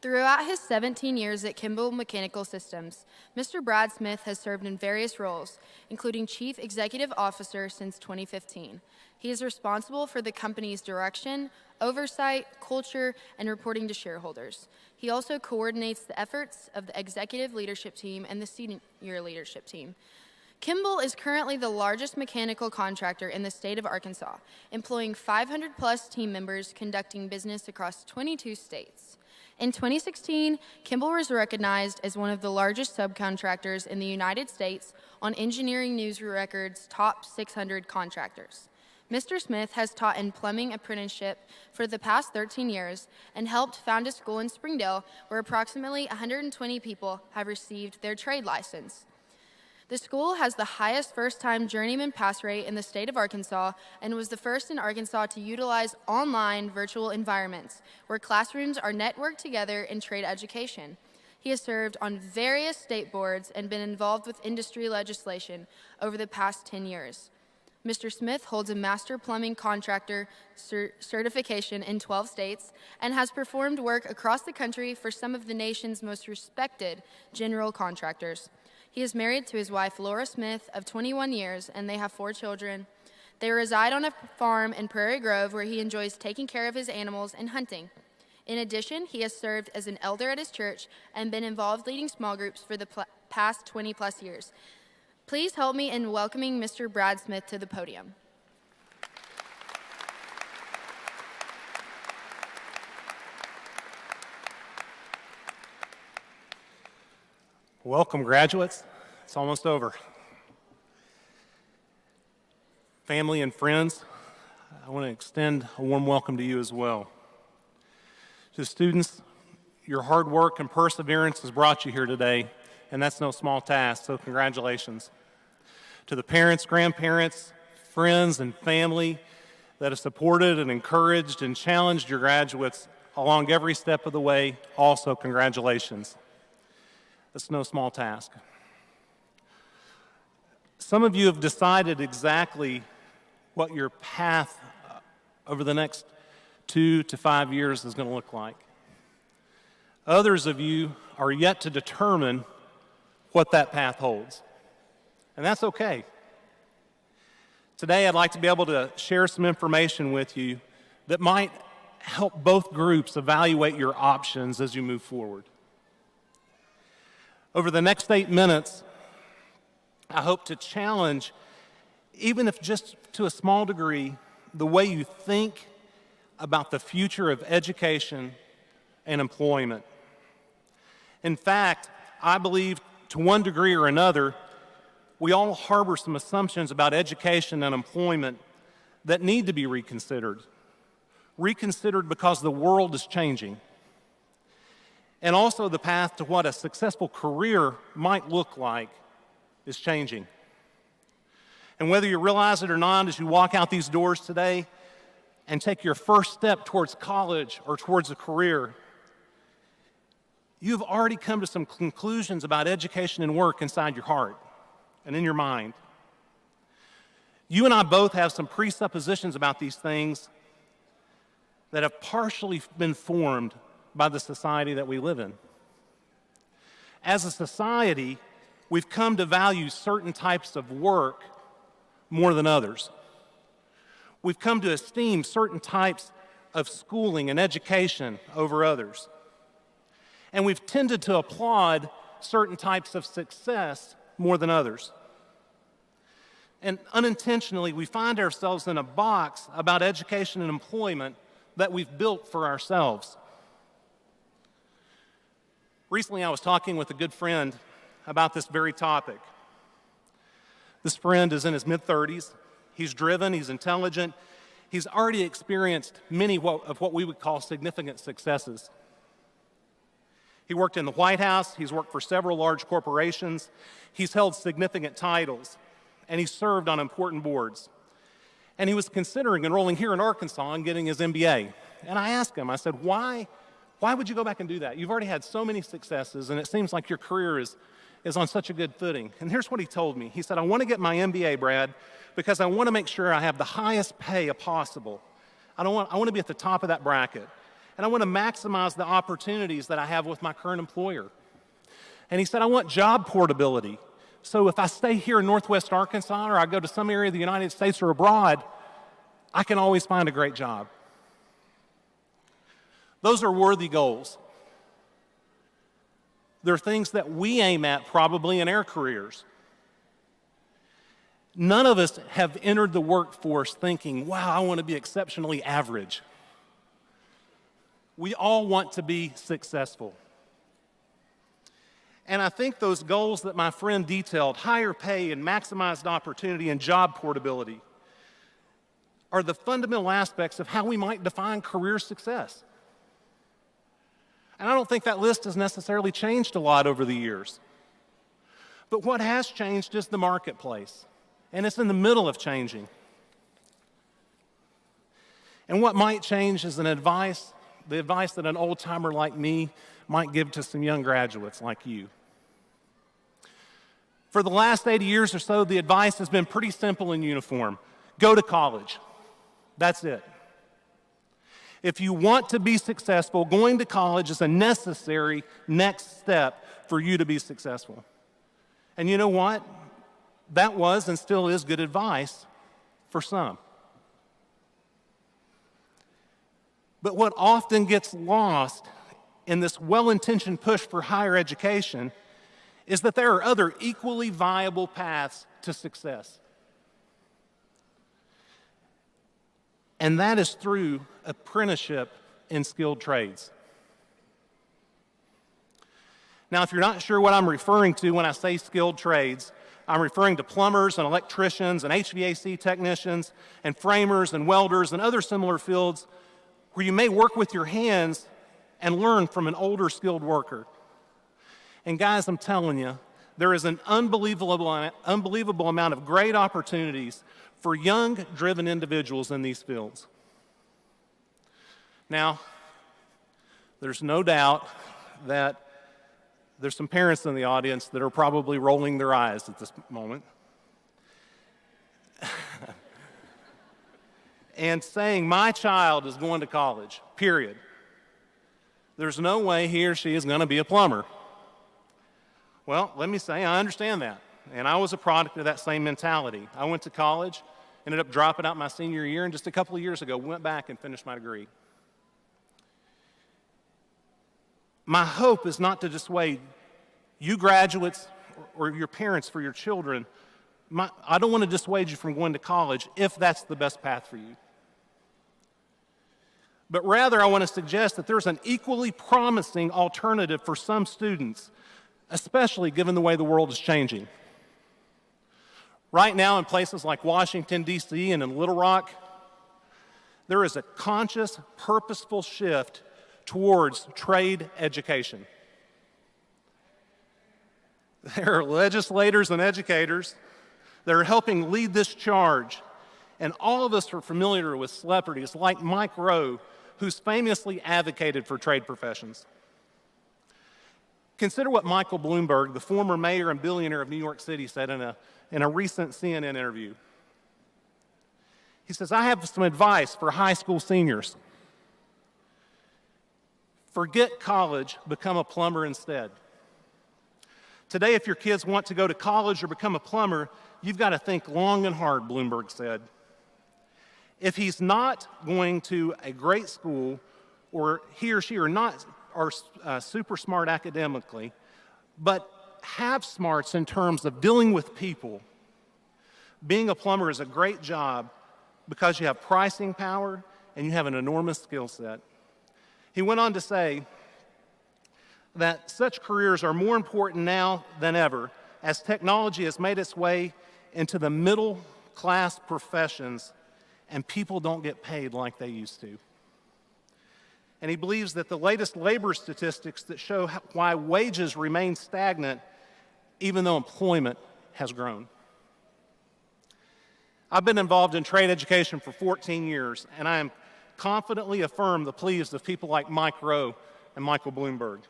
Throughout his 17 years at Kimbel Mechanical Systems, Mr. Brad Smith has served in various roles, including Chief Executive Officer since 2015. He is responsible for the company's direction, oversight, culture, and reporting to shareholders. He also coordinates the efforts of the executive leadership team and the senior leadership team. Kimbel is currently the largest mechanical contractor in the state of Arkansas, employing 500-plus team members conducting business across 22 states. In 2016, Kimbel was recognized as one of the largest subcontractors in the United States on Engineering News-Record's Top 600 Contractors. Mr. Smith has taught in plumbing apprenticeship for the past 13 years and helped found a school in Springdale where approximately 120 people have received their trade license. The school has the highest first-time journeyman pass rate in the state of Arkansas and was the first in Arkansas to utilize online virtual environments where classrooms are networked together in trade education. He has served on various state boards and been involved with industry legislation over the past 10 years. Mr. Smith holds a Master Plumbing Contractor certification in 12 states and has performed work across the country for some of the nation's most respected general contractors. He is married to his wife, Laura Smith, of 21 years, and they have 4 children. They reside on a farm in Prairie Grove where he enjoys taking care of his animals and hunting. In addition, he has served as an elder at his church and been involved leading small groups for the past 20-plus years. Please help me in welcoming Mr. Brad Smith to the podium. Welcome, graduates. It's almost over. Family and friends, I want to extend a warm welcome to you as well. To students, your hard work and perseverance has brought you here today, and that's no small task, so congratulations. To the parents, grandparents, friends, and family that have supported and encouraged and challenged your graduates along every step of the way, also congratulations. That's no small task. Some of you have decided exactly what your path over the next 2 to 5 years is going to look like. Others of you are yet to determine what that path holds, and that's okay. Today, I'd like to be able to share some information with you that might help both groups evaluate your options as you move forward. Over the next 8 minutes, I hope to challenge, even if just to a small degree, the way you think about the future of education and employment. In fact, I believe to one degree or another, we all harbor some assumptions about education and employment that need to be reconsidered. Reconsidered because the world is changing. And also the path to what a successful career might look like is changing. And whether you realize it or not, as you walk out these doors today and take your first step towards college or towards a career, you've already come to some conclusions about education and work inside your heart and in your mind. You and I both have some presuppositions about these things that have partially been formed by the society that we live in. As a society, we've come to value certain types of work more than others. We've come to esteem certain types of schooling and education over others. And we've tended to applaud certain types of success more than others. And unintentionally, we find ourselves in a box about education and employment that we've built for ourselves. Recently, I was talking with a good friend about this very topic. This friend is in his mid-30s. He's driven, he's intelligent. He's already experienced many of what we would call significant successes. He worked in the White House. He's worked for several large corporations. He's held significant titles, and he's served on important boards. And he was considering enrolling here in Arkansas and getting his MBA. And I asked him, I said, why would you go back and do that? You've already had so many successes, and it seems like your career is on such a good footing. And here's what he told me. He said, I want to get my MBA, Brad, because I want to make sure I have the highest pay possible. I want to be at the top of that bracket. and I want to maximize the opportunities that I have with my current employer. And he said, I want job portability. So if I stay here in Northwest Arkansas or I go to some area of the United States or abroad, I can always find a great job. Those are worthy goals. They're things that we aim at probably in our careers. None of us have entered the workforce thinking, wow, I want to be exceptionally average. We all want to be successful. And I think those goals that my friend detailed, higher pay and maximized opportunity and job portability, are the fundamental aspects of how we might define career success. And I don't think that list has necessarily changed a lot over the years. But what has changed is the marketplace, and it's in the middle of changing. And what might change is the advice that an old-timer like me might give to some young graduates like you. For the last 80 years or so, the advice has been pretty simple and uniform. Go to college. That's it. If you want to be successful, going to college is a necessary next step for you to be successful. And you know what? That was and still is good advice for some. But what often gets lost in this well-intentioned push for higher education is that there are other equally viable paths to success. And that is through apprenticeship in skilled trades. Now, if you're not sure what I'm referring to when I say skilled trades, I'm referring to plumbers and electricians and HVAC technicians and framers and welders and other similar fields where you may work with your hands and learn from an older skilled worker. And guys, I'm telling you, there is an unbelievable amount of great opportunities for young, driven individuals in these fields. Now, there's no doubt that there's some parents in the audience that are probably rolling their eyes at this moment and saying, my child is going to college, period. There's no way he or she is going to be a plumber. Well, let me say, I understand that. And I was a product of that same mentality. I went to college, ended up dropping out my senior year, and just a couple of years ago, went back and finished my degree. My hope is not to dissuade you graduates or your parents for your children. I don't want to dissuade you from going to college if that's the best path for you. But rather, I want to suggest that there's an equally promising alternative for some students, especially given the way the world is changing. Right now, in places like Washington, D.C., and in Little Rock, there is a conscious, purposeful shift towards trade education. There are legislators and educators that are helping lead this charge, and all of us are familiar with celebrities like Mike Rowe, who's famously advocated for trade professions. Consider what Michael Bloomberg, the former mayor and billionaire of New York City, said in a recent CNN interview. He says, I have some advice for high school seniors. Forget college, become a plumber instead. Today, if your kids want to go to college or become a plumber, you've got to think long and hard, Bloomberg said. If he's not going to a great school, or he or she are super smart academically, but have smarts in terms of dealing with people, being a plumber is a great job because you have pricing power and you have an enormous skill set. He went on to say that such careers are more important now than ever as technology has made its way into the middle class professions and people don't get paid like they used to. And he believes that the latest labor statistics that show why wages remain stagnant even though employment has grown. I've been involved in trade education for 14 years, and I am confidently affirm the pleas of people like Mike Rowe and Michael Bloomberg.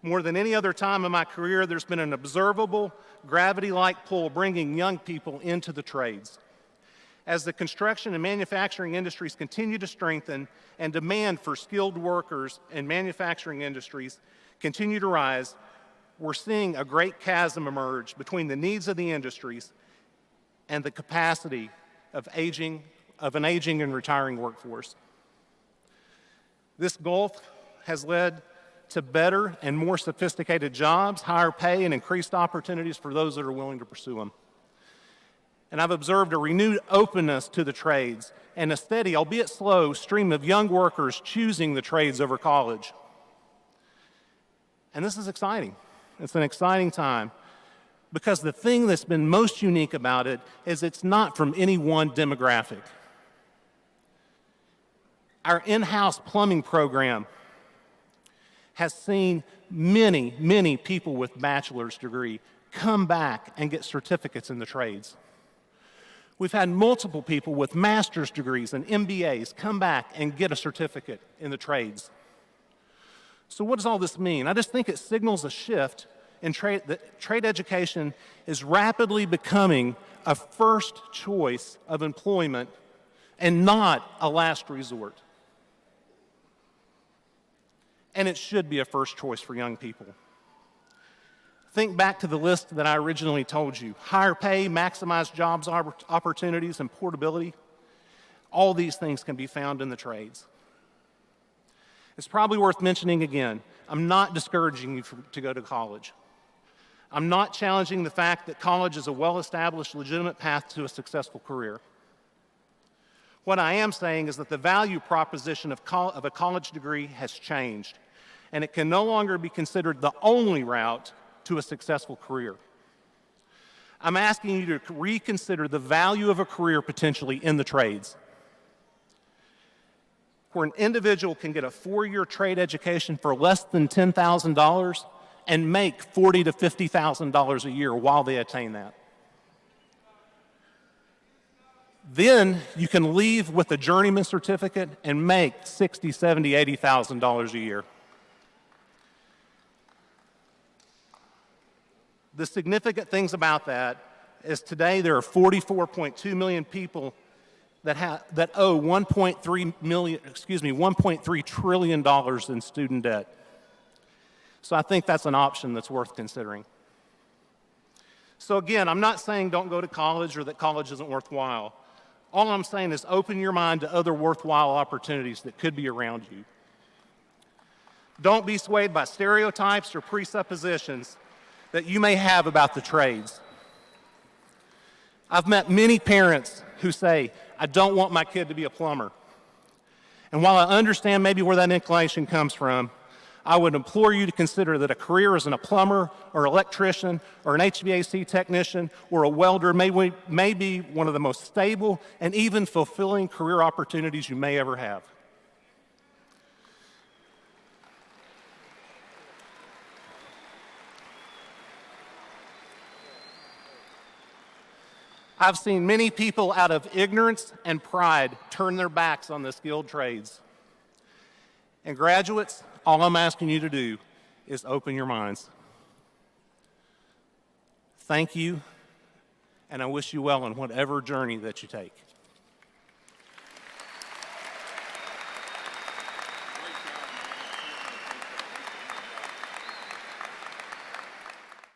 More than any other time in my career, there's been an observable, gravity-like pull bringing young people into the trades. As the construction and manufacturing industries continue to strengthen and demand for skilled workers in manufacturing industries continue to rise, we're seeing a great chasm emerge between the needs of the industries and the capacity of an aging and retiring workforce. This gulf has led to better and more sophisticated jobs, higher pay, and increased opportunities for those that are willing to pursue them. And I've observed a renewed openness to the trades and a steady, albeit slow, stream of young workers choosing the trades over college. And this is exciting. It's an exciting time because the thing that's been most unique about it is it's not from any one demographic. Our in-house plumbing program has seen many, many people with bachelor's degree come back and get certificates in the trades. We've had multiple people with master's degrees and MBAs come back and get a certificate in the trades. So what does all this mean? I just think it signals a shift in trade. That trade education is rapidly becoming a first choice of employment and not a last resort. And it should be a first choice for young people. Think back to the list that I originally told you. Higher pay, maximized jobs opportunities, and portability. All these things can be found in the trades. It's probably worth mentioning again, I'm not discouraging you to go to college. I'm not challenging the fact that college is a well-established, legitimate path to a successful career. What I am saying is that the value proposition of a college degree has changed, and it can no longer be considered the only route to a successful career. I'm asking you to reconsider the value of a career potentially in the trades, where an individual can get a 4-year trade education for less than $10,000 and make $40,000 to $50,000 a year while they attain that. Then you can leave with a journeyman certificate and make $60,000, $70,000, $80,000 a year. The significant things about that is today there are 44.2 million people that owe $1.3 trillion in student debt. So I think that's an option that's worth considering. So again, I'm not saying don't go to college or that college isn't worthwhile. All I'm saying is open your mind to other worthwhile opportunities that could be around you. Don't be swayed by stereotypes or presuppositions that you may have about the trades. I've met many parents who say, I don't want my kid to be a plumber. And while I understand maybe where that inclination comes from, I would implore you to consider that a career as a plumber or electrician or an HVAC technician or a welder may be one of the most stable and even fulfilling career opportunities you may ever have. I've seen many people out of ignorance and pride turn their backs on the skilled trades. And graduates, all I'm asking you to do is open your minds. Thank you, and I wish you well in whatever journey that you take.